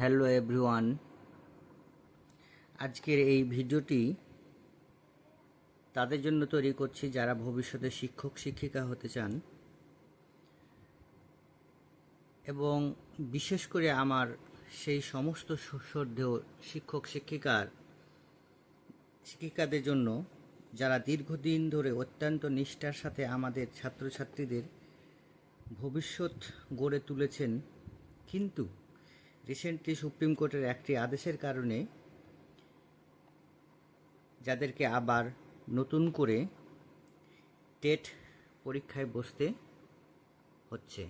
Hello everyone, আজকের এই ভিডিওটি তাদের জন্য তৈরি করছি যারা ভবিষ্যতে শিক্ষক শিক্ষিকা হতে চান এবং বিশেষ করে আমার সেই সমস্ত সুশ্রদ্ধেয় শিক্ষক শিক্ষিকাদের জন্য যারা দীর্ঘদিন ধরে অত্যন্ত নিষ্ঠার সাথে আমাদের ছাত্রছাত্রীদের ভবিষ্যৎ গড়ে তুলেছেন, কিন্তু রিসেন্টলি সুপ্রিম কোর্টের একটি আদেশের কারণে যাদেরকে আবার নতুন করে টেট পরীক্ষায় বসতে হচ্ছে।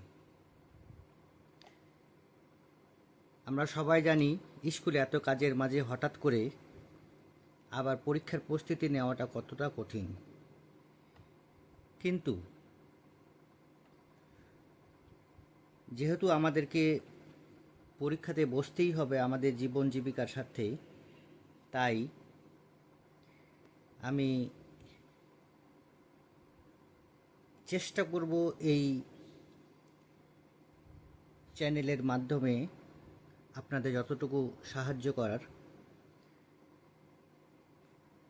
আমরা সবাই জানি স্কুলে এত কাজের মাঝে হঠাৎ করে আবার পরীক্ষার প্রস্তুতি নেওয়াটা কতটা কঠিন, কিন্তু যেহেতু আমাদেরকে পরীক্ষাতে বসতেই হবে আমাদের জীবন জীবিকার সাথে, তাই আমি চেষ্টা করব এই চ্যানেলের মাধ্যমে আপনাদের যতটুকু সাহায্য করার।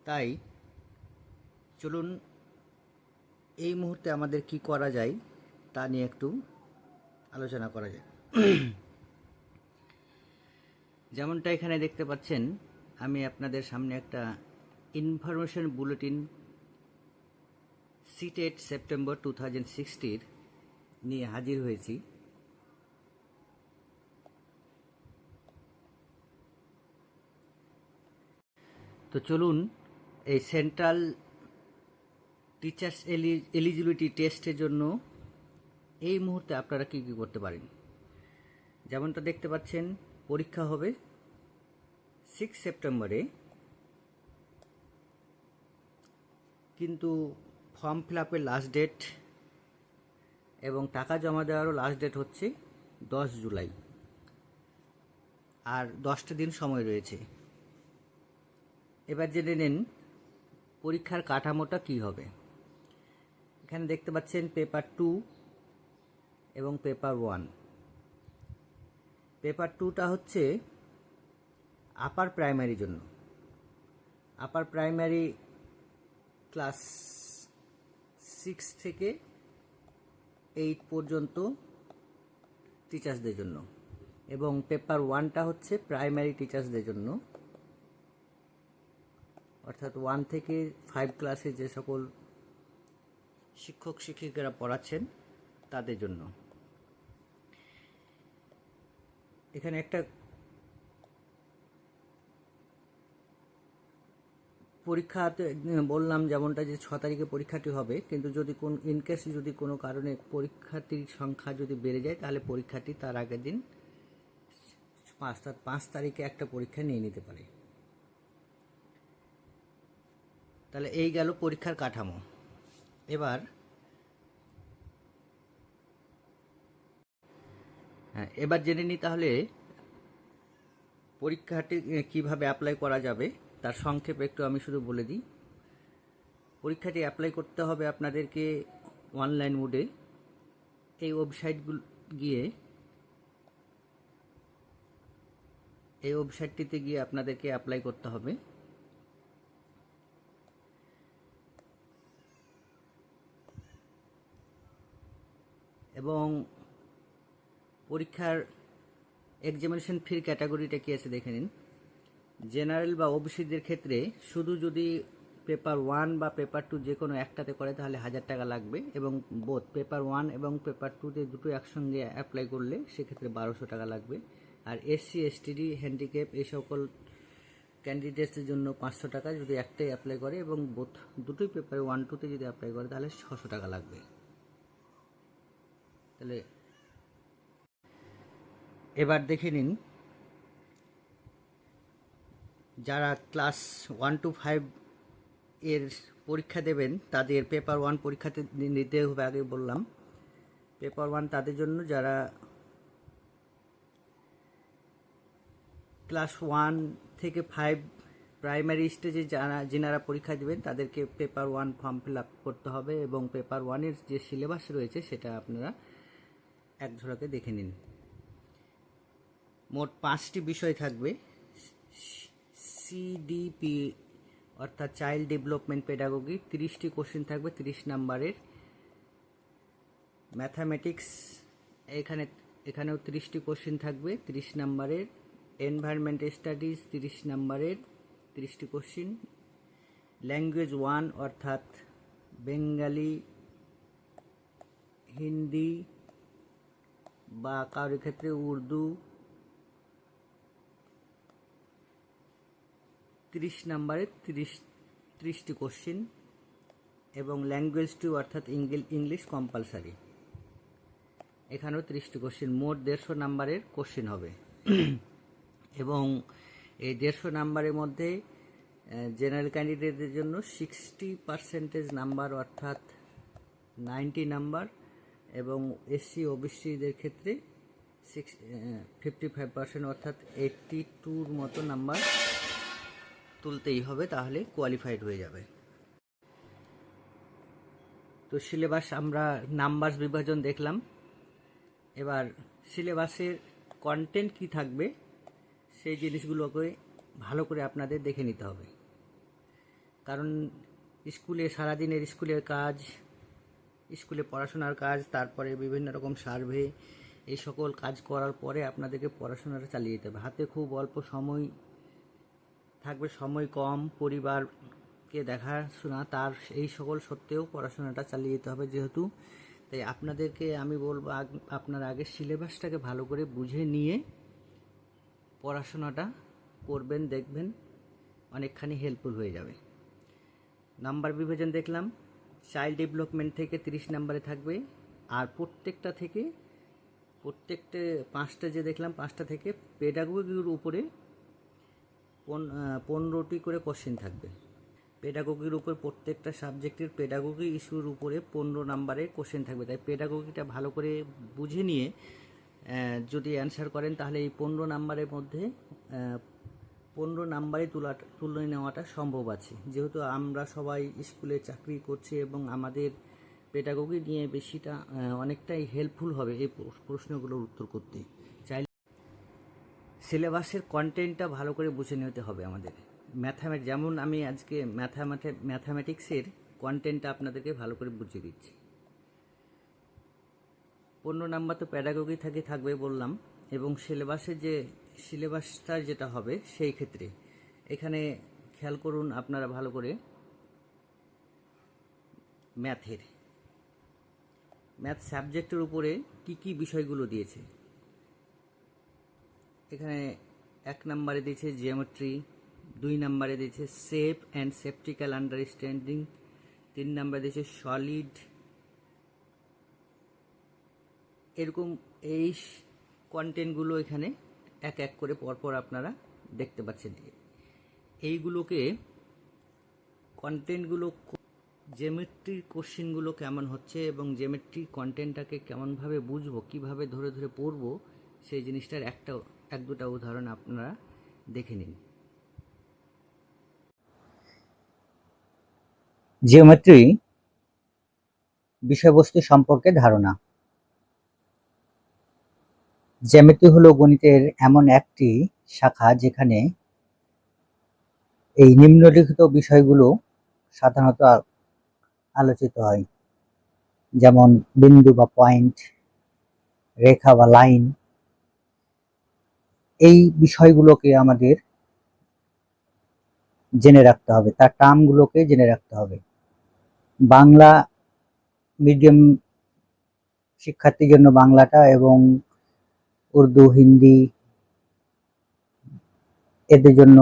তাই চলুন এই মুহূর্তে আমাদের কি করা যায় তা নিয়ে একটু আলোচনা করা যায়। যেমনটা এখানে দেখতে পাচ্ছেন, আমি আপনাদের সামনে একটা ইনফরমেশন বুলেটিন সিটেট সেপ্টেম্বর 2060 নিয়ে হাজির হয়েছি। তো চলুন এই সেন্ট্রাল টিচার্স এলিজিবিলিটি টেস্টের জন্য এই মুহূর্তে আপনারা কী কী করতে পারেন। যেমনটা দেখতে পাচ্ছেন, পরীক্ষা হবে 6 সেপ্টেম্বরে, কিন্তু ফর্ম ফিল আপের লাস্ট ডেট এবং টাকা জমা দেওয়ারও লাস্ট ডেট হচ্ছে 10 জুলাই, আর 10টা দিন সময় রয়েছে। এবার জেনে নেন পরীক্ষার কাঠামোটা কী হবে। এখানে দেখতে পাচ্ছেন পেপার 2 এবং পেপার 1। পেপার 2টা হচ্ছে আপার প্রাইমারির জন্য। আপার প্রাইমারি ক্লাস 6 থেকে 8 পর্যন্ত টিচার্সদের জন্য, এবং পেপার 1টা হচ্ছে প্রাইমারি টিচার্সদের জন্য, অর্থাৎ 1 থেকে 5 ক্লাসে যে সকল শিক্ষক শিক্ষিকারা পড়াচ্ছেন তাদের জন্য। এখানে একটা পরীক্ষাতে বললাম যেমনটা যে 6 তারিখে পরীক্ষাটি হবে, কিন্তু যদি কোন ইনকেস যদি কোনো কারণে পরীক্ষার্থীর সংখ্যা যদি বেড়ে যায় তাহলে পরীক্ষাটি তার আগের দিন 5 তারিখে একটা পরীক্ষা নিয়ে নিতে পারে। তাহলে এই গেল পরীক্ষার কাঠামো। এবার জেনে নিই তাহলে পরীক্ষাটি কিভাবে অ্যাপ্লাই করা যাবে, তার সংক্ষেপে একটু আমি শুধু বলে দিই। পরীক্ষাটি অ্যাপ্লাই করতে হবে আপনাদেরকে অনলাইন মোডে। এই ওয়েবসাইটটিতে গিয়ে আপনাদেরকে অ্যাপ্লাই করতে হবে। এবং পরীক্ষার এক্সামিনেশন ফির ক্যাটাগরিটা কি আছে দেখে নিন। জেনারেল বা ওবিসিদের ক্ষেত্রে শুধু যদি পেপার 1 বা পেপার 2 যে কোনো একটাতে করে তাহলে 1000 টাকা লাগবে, এবং বোথ পেপার 1 এবং পেপার 2তে দুটো একসঙ্গে অ্যাপ্লাই করলে সেক্ষেত্রে 1200 টাকা লাগবে। আর এসসি এসটিডি হ্যান্ডিক্যাপ এই সকল ক্যান্ডিডেটসদের জন্য 500 টাকা যদি একটাই অ্যাপ্লাই করে, এবং দুটোই পেপার 1 2তে যদি অ্যাপ্লাই করে তাহলে 600 টাকা লাগবে। তাহলে এবার দেখে নিন, যারা ক্লাস 1 to 5 এর পরীক্ষা দেবেন তাদের পেপার 1 পরীক্ষাতে নিতে হবে। আগে বললাম পেপার 1 তাদের জন্য যারা ক্লাস 1 থেকে 5 প্রাইমারি স্টেজে যেনারা পরীক্ষা দেবেন তাদেরকে পেপার 1 ফর্ম ফিল আপ করতে হবে, এবং পেপার 1-এর যে সিলেবাস রয়েছে সেটা আপনারা এক ঝলকে দেখে নিন। মোট 5টি বিষয় থাকবে। সিডিপি অর্থাৎ চাইল্ড ডেভেলপমেন্ট পেডাগোগি, 30টি কোশ্চেন থাকবে 30 নাম্বারের। ম্যাথামেটিক্স এখানেও 30টি কোশ্চেন থাকবে 30 নাম্বারের। এনভায়রনমেন্ট স্টাডিজ 30 নাম্বারের 30টি কোশ্চেন। ল্যাঙ্গুয়েজ 1 অর্থাৎ বেঙ্গলি, হিন্দি বা কারোর ক্ষেত্রে উর্দু, 30 নাম্বারের 30টি কোশ্চেন। এবং ল্যাঙ্গুয়েজ 2 অর্থাৎ ইংলিশ কম্পালসারি, এখানেও 30টি কোশ্চেন। মোট 150 নাম্বারের কোশ্চেন হবে। এবং এই 150 নাম্বারের মধ্যে জেনারেল ক্যান্ডিডেটদের জন্য 60% নাম্বার অর্থাৎ 90 নাম্বার, এবং এসসি ওবিসিদের ক্ষেত্রে 55% অর্থাৎ 82 মতো নাম্বার তুলতেই হবে, তাহলে কোয়ালিফাইড হয়ে যাবে। তো সিলেবাস আমরা নাম্বার বিভাজন দেখলাম। এবার সিলেবাসের কন্টেন্ট কি থাকবে সেই জিনিসগুলোকে ভালো করে আপনাদের দেখে নিতে হবে। কারণ স্কুলে সারাদিনের স্কুলের কাজ, স্কুলে পড়াশোনার কাজ, তারপরে বিভিন্ন রকম সার্ভে, এই সকল কাজ করার পরে আপনাদেরকে পড়াশোনাটা চালিয়ে যেতে হবে। হাতে খুব অল্প সময় থাকবে, সময় কম, পরিবারকে দেখাশোনা, তার এই সকল সত্ত্বেও পড়াশোনাটা চালিয়ে যেতে হবে যেহেতু। তাই আপনাদেরকে আমি বলবো আপনারা আগে সিলেবাসটাকে ভালো করে বুঝে নিয়ে পড়াশোনাটা করবেন, দেখবেন অনেকখানি হেল্পফুল হয়ে যাবে। নাম্বার বিভাজন দেখলাম। চাইল্ড ডেভেলপমেন্ট থেকে 30 নাম্বারে থাকবে, আর প্রত্যেকটা 5টা যে দেখলাম 5টা থেকে পেডাগোগির উপরে 15টি করে কোশ্চেন থাকবে। পেডাগোগির উপর প্রত্যেকটা সাবজেক্টের পেডাগোগি ইস্যুর উপরে 15 নাম্বারের কোশ্চেন থাকবে। তাই পেডাগোগিটা ভালো করে বুঝে নিয়ে যদি অ্যান্সার করেন তাহলে এই 15 নাম্বারের মধ্যে 15 নাম্বারে তুলে নেওয়াটা সম্ভব আছে, যেহেতু আমরা সবাই স্কুলে চাকরি করছি এবং আমাদের পেডাগোগি নিয়ে অনেকটাই হেল্পফুল হবে এই প্রশ্নগুলোর উত্তর করতে। চাইলে সিলেবাসের কন্টেন্টটা ভালো করে বুঝে নিতে হবে আমাদের। যেমন আমি আজকে ম্যাথামেটিক্সের কন্টেন্টটা আপনাদেরকে ভালো করে বুঝিয়ে দিচ্ছি। 15 নাম্বার তো প্যাডাগোগি থাকবে বললাম, এবং সিলেবাসটা যেটা হবে সেই ক্ষেত্রে এখানে খেয়াল করুন আপনারা ভালো করে। ম্যাথ সাবজেক্টের উপরে কি বিষয়গুলো দিয়েছে, এখানে 1 নাম্বারে দিয়েছে জিওমেট্রি, 2 নাম্বারে দিয়েছে শেপ অ্যান্ড সেপটিক্যাল আন্ডারস্ট্যান্ডিং, 3 নাম্বারে দিয়েছে সলিড। এরকম এই কন্টেন্টগুলো এখানে এক এক করে পরপর আপনারা দেখতে পাচ্ছেন। কন্টেন্টগুলো জিওমেট্রির কোশ্চেনগুলো কেমন হচ্ছে এবং জিওমেট্রি কন্টেন্টটাকে কেমনভাবে বুঝবো, কিভাবে ধরে ধরে পড়বো, সেই জিনিসটার এক দুটা উদাহরণ আপনারা দেখে নিন। জিওমেট্রি বিষয়বস্তু সম্পর্কে ধারণা। জ্যামিতি হলো গণিতের এমন একটি শাখা যেখানে এই নিম্নলিখিত বিষয়গুলো সাধারণত আলোচিত হয়, যেমন বিন্দু বা পয়েন্ট, রেখা বা লাইন। এই বিষয়গুলোকে আমাদের জেনে রাখতে হবে, তার টার্মগুলোকে জেনে রাখতে হবে। বাংলা মিডিয়াম শিক্ষার্থীর জন্য বাংলাটা এবং উর্দু, হিন্দি এদের জন্য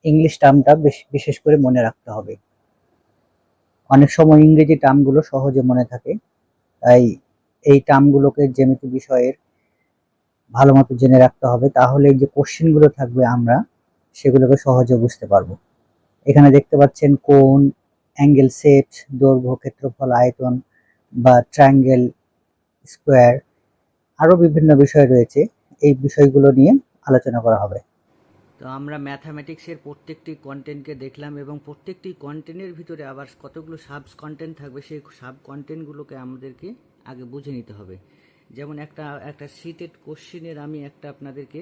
ইংলিশ টার্মটা বিশেষ করে মনে রাখতে হবে। অনেক সময় ইংরেজি টার্মগুলো সহজে মনে থাকে, তাই এই টার্মগুলোকে জ্যামিতি বিষয়ের ভালো মতো জেনে রাখতে হবে, তাহলে যে কোশ্চেনগুলো থাকবে আমরা সেগুলোকে সহজে বুঝতে পারবো। এখানে দেখতে পাচ্ছেন কোণ, অ্যাঙ্গেল, শেপ, দৈর্ঘ্য, ক্ষেত্রফল, আয়তন বা ট্রায়াঙ্গেল, স্কোয়ার, আরো বিভিন্ন বিষয় রয়েছে। এই বিষয়গুলো নিয়ে আলোচনা করা হবে। তো আমরা ম্যাথামেটিক্সের প্রত্যেকটি কন্টেন্টকে দেখলাম, এবং প্রত্যেকটি কন্টেন্টের ভিতরে আবার কতগুলো সাব কন্টেন্ট থাকবে, সেই সাব কন্টেন্টগুলোকে আমাদেরকে আগে বুঝে নিতে হবে। যেমন একটা সিটেড কোশ্চেনের আমি একটা আপনাদেরকে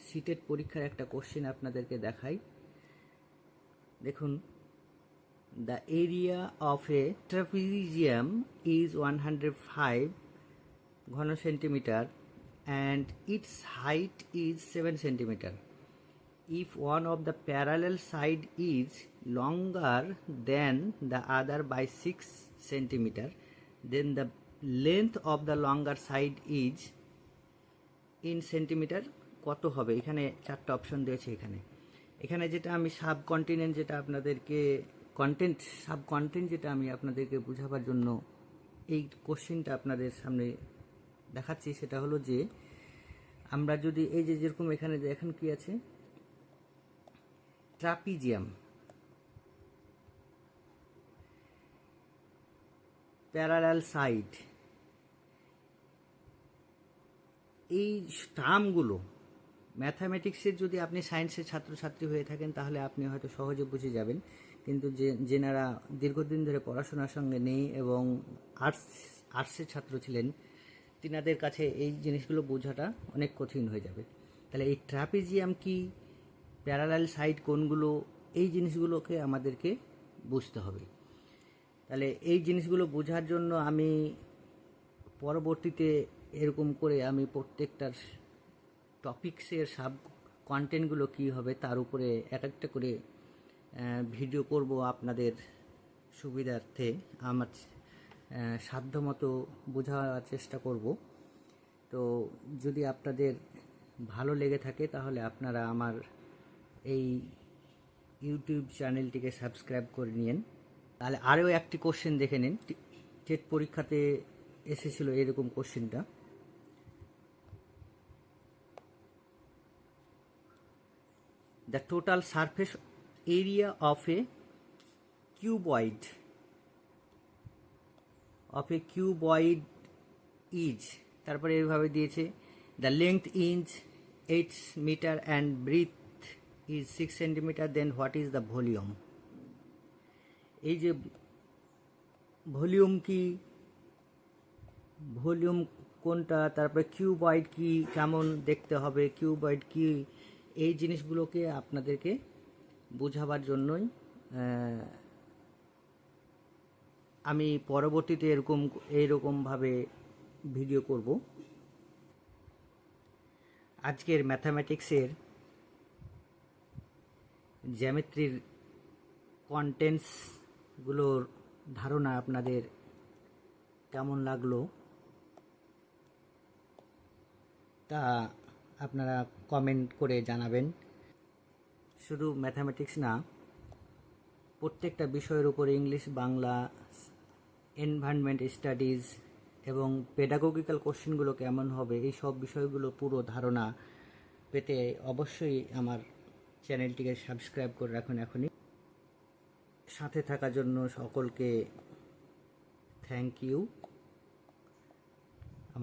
সিটেড পরীক্ষার একটা কোশ্চেন আপনাদেরকে দেখাই। দেখুন, the area of A trapezium is 105 ঘন centimetre and its height is 7 centimeter. If one of the parallel side is longer than the other by 6 centimeter, then the length of the longer side is in centimeter কত হবে। এখানে চারটা option দিয়েছে। এখানে যেটা আমি subcontinent যেটা আপনাদেরকে সাবকন্টেন্ট যেটা আমি আপনাদেরকে বোঝাবার জন্য এই কোশ্চেনটা আপনাদের সামনে দেখাচ্ছি, সেটা হলো যে আমরা যদি এই যে যেরকম এখানে দেখেন কি আছে, ট্রাপিজিয়াম, প্যারালাল সাইড, এই টার্মগুলো ম্যাথামেটিক্সের যদি আপনি সায়েন্সের ছাত্রছাত্রী হয়ে থাকেন তাহলে আপনি হয়তো সহজে বুঝে যাবেন, কিন্তু যেনারা দীর্ঘদিন ধরে পড়াশোনার সঙ্গে নেই এবং আর্টসের ছাত্র ছিলেন তিনাদের কাছে এই জিনিসগুলো বোঝাটা অনেক কঠিন হয়ে যাবে। তাহলে এই ট্রাপিজিয়াম কি, প্যারালাল সাইড কোনগুলো, এই জিনিসগুলোকে আমাদেরকে বুঝতে হবে। তাহলে এই জিনিসগুলো বোঝার জন্য আমি পরবর্তীতে এরকম করে আমি প্রত্যেকটার টপিক্সের সাব কন্টেন্টগুলো কী হবে তার উপরে এক একটা করে ভিডিও করব আপনাদের সুবিধার্থে। আমার সাধ্যমতো বোঝার চেষ্টা করব। তো যদি আপনাদের ভালো লেগে থাকে তাহলে আপনারা আমার এই ইউটিউব চ্যানেলটিকে সাবস্ক্রাইব করে নিন। তাহলে আরও একটি কোশ্চেন দেখে নিন, টেট পরীক্ষাতে এসেছিল এরকম কোশ্চেনটা। The total surface area of a cuboid is, তারপরে এইভাবে দিয়েছে the length is 8 metre and breadth is 6 centimetre, then what is the volume. এই যে ভলিউম কি, ভলিউম কোনটা, তারপরে কিউবয়েড কি, কেমন দেখতে হবে, কিউবয়েড কি, এই জিনিসগুলোকে আপনাদেরকে বোঝাবার জন্যই আমি পরবর্তীতে এইরকমভাবে ভিডিও করব। আজকের ম্যাথামেটিক্সের জ্যামিতির কন্টেন্টসগুলোর ধারণা আপনাদের কেমন লাগলো তা আপনারা কমেন্ট করে জানাবেন। শুধু ম্যাথামেটিক্স না, প্রত্যেকটা বিষয়ের উপরে ইংলিশ, বাংলা, এনভায়রনমেন্ট স্টাডিজ এবং পেডাগোগিক্যাল কোশ্চেনগুলো কেমন হবে, এই সব বিষয়গুলো পুরো ধারণা পেতে অবশ্যই আমার চ্যানেলটিকে সাবস্ক্রাইব করে রাখুন এখনই। সাথে থাকার জন্য সকলকে থ্যাংক ইউ।